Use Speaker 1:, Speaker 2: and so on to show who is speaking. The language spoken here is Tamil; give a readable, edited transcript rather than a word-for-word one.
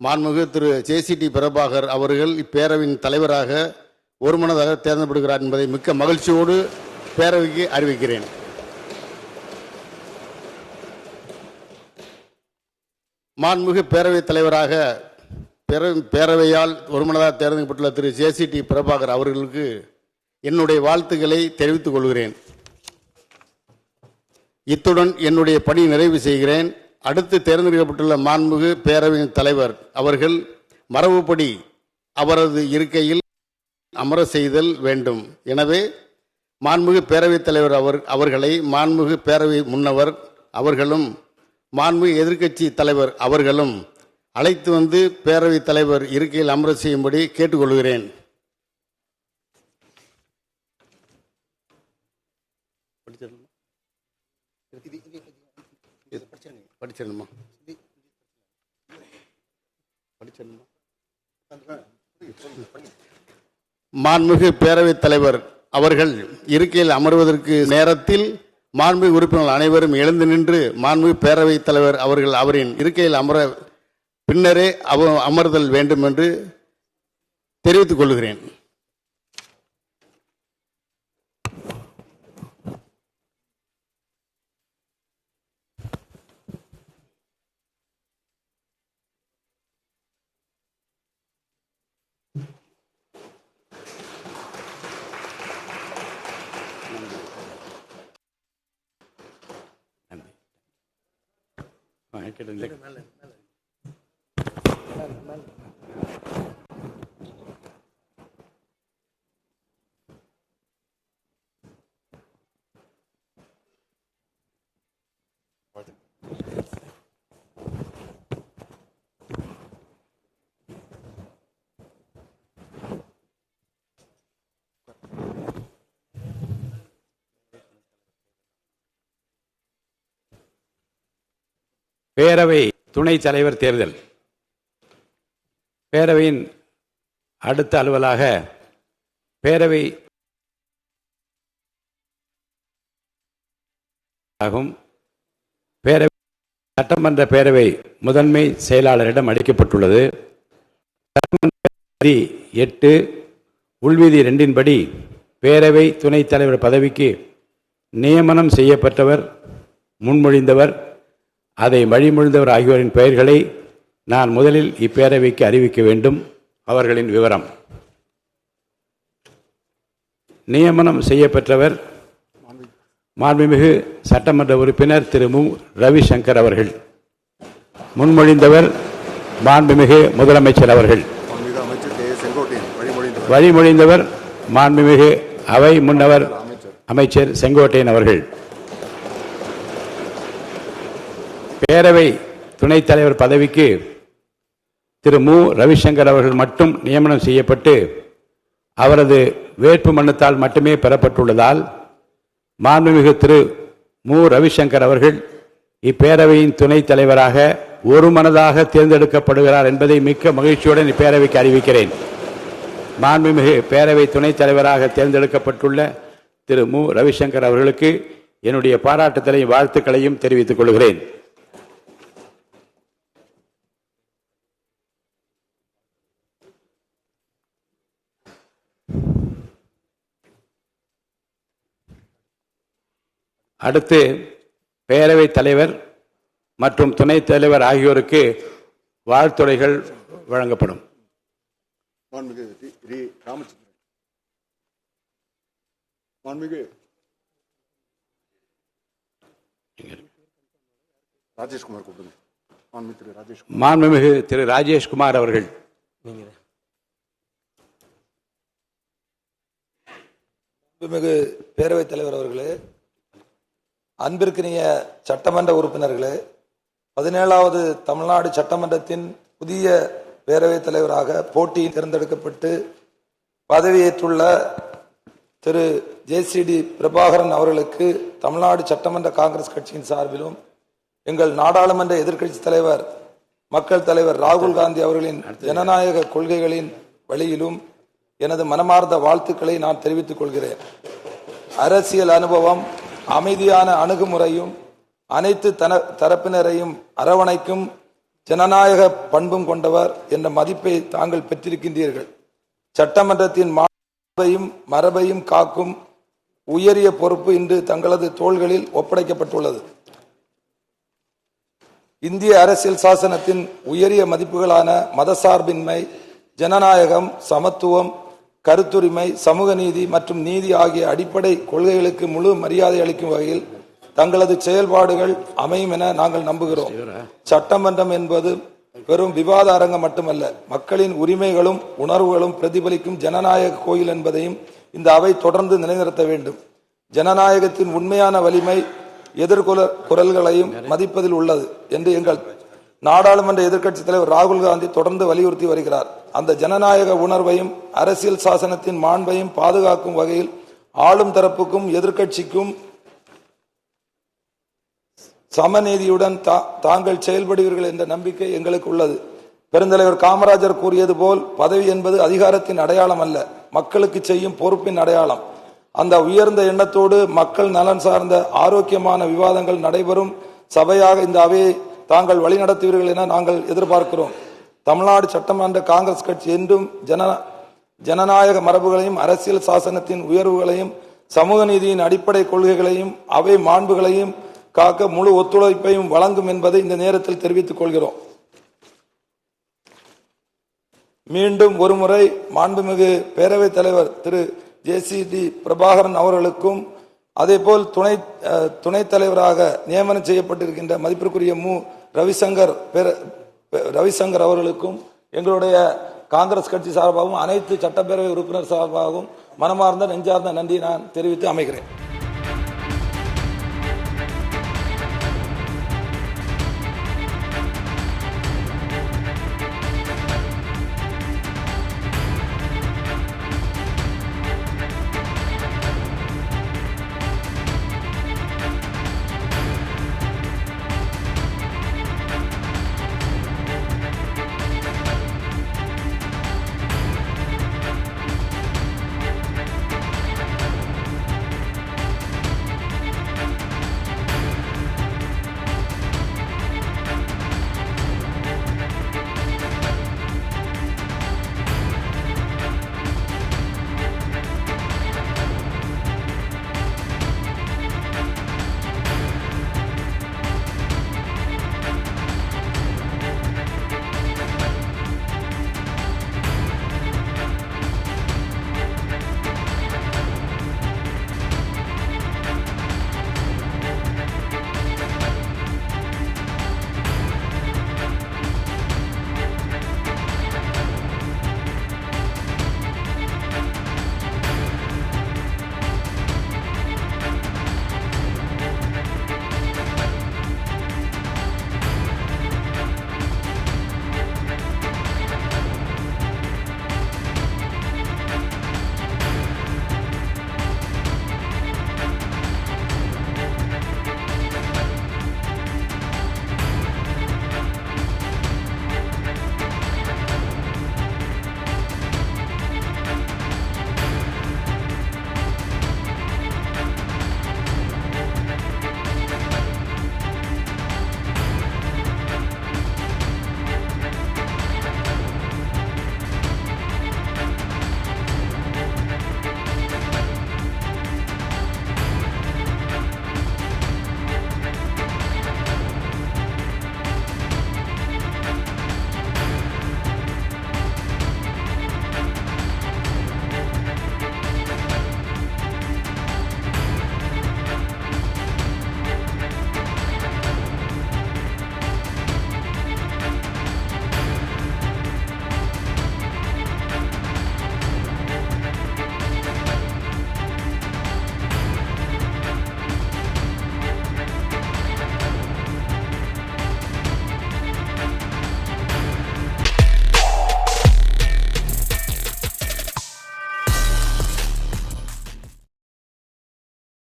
Speaker 1: மாண்புமிகு திரு ஜேசிடி பிரபாகர் அவர்கள் இப்பேரவையின் தலைவராக ஒருமனதாக தேர்ந்தெடுக்கப்படுகிறார் என்பதை மிக்க மகிழ்ச்சியோடு பேரவைக்கு அறிவிக்கிறேன். மாண்புமிகு பேரவைத் தலைவராக பேரவையால் ஒருமனதாக தேர்ந்தெடுக்கப்பட்டுள்ள திரு ஜேசிடி பிரபாகர் அவர்களுக்கு என்னுடைய வாழ்த்துக்களை தெரிவித்துக் கொள்கிறேன். இத்துடன் என்னுடைய பணி நிறைவு செய்கிறேன். அடுத்து தேர்ந்தெடுக்கப்பட்டுள்ள மாண்புமிகு பேரவையின் தலைவர் அவர்கள் மரபுப்படி அவரது இருக்கையில் அமர செய்தல் வேண்டும். எனவே மாண்புமிகு பேரவைத் தலைவர் அவர்களை மாண்புமிகு பேரவை முன்னவர் அவர்களும் மாண்புமிகு எதிர்க்கட்சி தலைவர் அவர்களும் அழைத்து வந்து பேரவைத் தலைவர் இருக்கையில் அமர செய்யும்படி கேட்டுக்கொள்கிறேன். மாண்புமிகு பேரவைத் தலைவர் அவர்கள் இருக்கையில் அமர்வதற்கு நேரத்தில் மாண்புமிகு உறுப்பினர்கள் அனைவரும் எழுந்து நின்று மாண்புமிகு பேரவைத் தலைவர் அவர்கள் அவரின் இருக்கையில் அமர பின்னரே அமர்தல் வேண்டும் என்று தெரிவித்துக் கொள்கிறேன்.
Speaker 2: பேரவை துணைத் தலைவர் தேர்தல். பேரவையின் அடுத்த அலுவலாக பேரவை சட்டமன்ற பேரவை முதன்மை செயலாளரிடம் அளிக்கப்பட்டுள்ளது. சட்டமன்ற 8 உள்விதி 2 படி பேரவை துணைத் தலைவர் பதவிக்கு நியமனம் செய்யப்பட்டவர், முன்மொழிந்தவர், அதை வழிமொழிந்தவர் ஆகியோரின் பெயர்களை நான் முதலில் இப்பேரவைக்கு அறிவிக்க வேண்டும். அவர்களின் விவரம்: நியமனம் செய்யப்பட்டவர் மாண்புமிகு சட்டமன்ற உறுப்பினர் திரு மு. ரவிசங்கர் அவர்கள். முன்மொழிந்தவர் மாண்புமிகு முதலமைச்சர் அவர்கள். வழிமொழிந்தவர் மாண்புமிகு அவை முன்னவர் அமைச்சர் செங்கோட்டையன் அவர்கள். பேரவை துணைத் தலைவர் பதவிக்கு திரு மு. ரவிசங்கர் அவர்கள் மட்டும் நியமனம் செய்யப்பட்டு அவரது வேட்பு மனுத்தால் மட்டுமே பெறப்பட்டுள்ளதால் மாண்புமிகு திரு மு. ரவிசங்கர் அவர்கள் இப்பேரவையின் துணைத் தலைவராக ஒருமனதாக தேர்ந்தெடுக்கப்படுகிறார் என்பதை மிக்க மகிழ்ச்சியுடன் இப்பேரவைக்கு அறிவிக்கிறேன். மாண்புமிகு பேரவை துணைத் தலைவராக தேர்ந்தெடுக்கப்பட்டுள்ள திரு மு. ரவிசங்கர் அவர்களுக்கு என்னுடைய பாராட்டுதலையும் வாழ்த்துக்களையும் தெரிவித்துக் கொள்கிறேன். அடுத்து பேரவைத் தலைவர் மற்றும் துணைத் தலைவர் ஆகியோருக்கு வாழ்த்துரைகள் வழங்கப்படும். மாண்புமிகு திரு ராஜேஷ்குமார் அவர்கள்.
Speaker 3: மாண்புமிகு பேரவைத் தலைவர் அவர்களே, அன்பிற்கினிய சட்டமன்ற உறுப்பினர்களே, 17வது தமிழ்நாடு சட்டமன்றத்தின் புதிய பேரவைத் தலைவராக போட்டியில் தேர்ந்தெடுக்கப்பட்டு பதவியேற்றுள்ள திரு ஜேசிடி பிரபாகரன் அவர்களுக்கு தமிழ்நாடு சட்டமன்ற காங்கிரஸ் கட்சியின் சார்பிலும் எங்கள் நாடாளுமன்ற எதிர்க்கட்சி தலைவர் மக்கள் தலைவர் ராகுல் காந்தி அவர்களின் ஜனநாயக கொள்கைகளின் வழியிலும் எனது மனமார்ந்த வாழ்த்துக்களை நான் தெரிவித்துக் கொள்கிறேன். அரசியல் அனுபவம், அமைதியான அணுகுமுறையும் அனைத்து தரப்பினரையும் அரவணைக்கும் ஜனநாயக பண்பும் கொண்டவர் என்ற மதிப்பை தாங்கள் பெற்றிருக்கின்றீர்கள். சட்டமன்றத்தின் மாண்பையும் மரபையும் காக்கும் உயரிய பொறுப்பு இன்று தங்களது தோள்களில் ஒப்படைக்கப்பட்டுள்ளது. இந்திய அரசியல் சாசனத்தின் உயரிய மதிப்புகளான மதசார்பின்மை, ஜனநாயகம், சமத்துவம், கருத்துரிமை, சமூக நீதி மற்றும் நீதி ஆகிய அடிப்படை கொள்கைகளுக்கு முழு மரியாதை அளிக்கும் வகையில் தங்களது செயல்பாடுகள் அமையும் என நாங்கள் நம்புகிறோம். சட்டமன்றம் என்பது வெறும் விவாத அரங்கம் மட்டுமல்ல, மக்களின் உரிமைகளும் உணர்வுகளும் பிரதிபலிக்கும் ஜனநாயக கோயில் என்பதையும் இந்த அவை தொடர்ந்து நிலைநிறுத்த வேண்டும். ஜனநாயகத்தின் உண்மையான வலிமை எதிர்குரல்களையும் மதிப்பதில் உள்ளது என்று எங்கள் நாடாளுமன்ற எதிர்க்கட்சித் தலைவர் ராகுல் காந்தி தொடர்ந்து வலியுறுத்தி வருகிறார். அந்த ஜனநாயக உணர்வையும் அரசியல் சாசனத்தின் மாண்பையும் பாதுகாக்கும் வகையில் ஆளும் தரப்புக்கும் எதிர்க்கட்சிக்கும் சமநீதியுடன் தாங்கள் செயல்படுவீர்கள் என்ற நம்பிக்கை எங்களுக்கு உள்ளது. பெருந்தலைவர் காமராஜர் கூறியது போல், பதவி என்பது அதிகாரத்தின் அடையாளம் அல்ல, மக்களுக்கு செய்யும் பொறுப்பின் அடையாளம். அந்த உயர்ந்த எண்ணத்தோடு மக்கள் நலன் சார்ந்த ஆரோக்கியமான விவாதங்கள் நடைபெறும் சபையாக இந்த அவையை தாங்கள் வழிநடத்துவீர்கள் என நாங்கள் எதிர்பார்க்கிறோம். தமிழ்நாடு சட்டமன்ற காங்கிரஸ் கட்சி என்றும் ஜனநாயக மரபுகளையும் அரசியல் சாசனத்தின் உயர்வுகளையும் சமூக நீதியின் அடிப்படை கொள்கைகளையும் அவை மாண்புகளையும் காக்க முழு ஒத்துழைப்பையும் வழங்கும் என்பதை இந்த நேரத்தில் தெரிவித்துக் கொள்கிறோம். மீண்டும் ஒருமுறை மாண்புமிகு பேரவைத் தலைவர் திரு JCD பிரபாகரன் அவர்களுக்கும் அதேபோல் துணைத் தலைவராக நியமனம் செய்யப்பட்டிருக்கின்ற மதிப்பிற்குரிய ரவிசங்கர் அவர்களுக்கும் எங்களுடைய காங்கிரஸ் கட்சி சார்பாகவும் அனைத்து சட்டப்பேரவை உறுப்பினர் சார்பாகவும் மனமார்ந்த நெஞ்சார்ந்த நன்றி நான் தெரிவித்து அமைகிறேன்.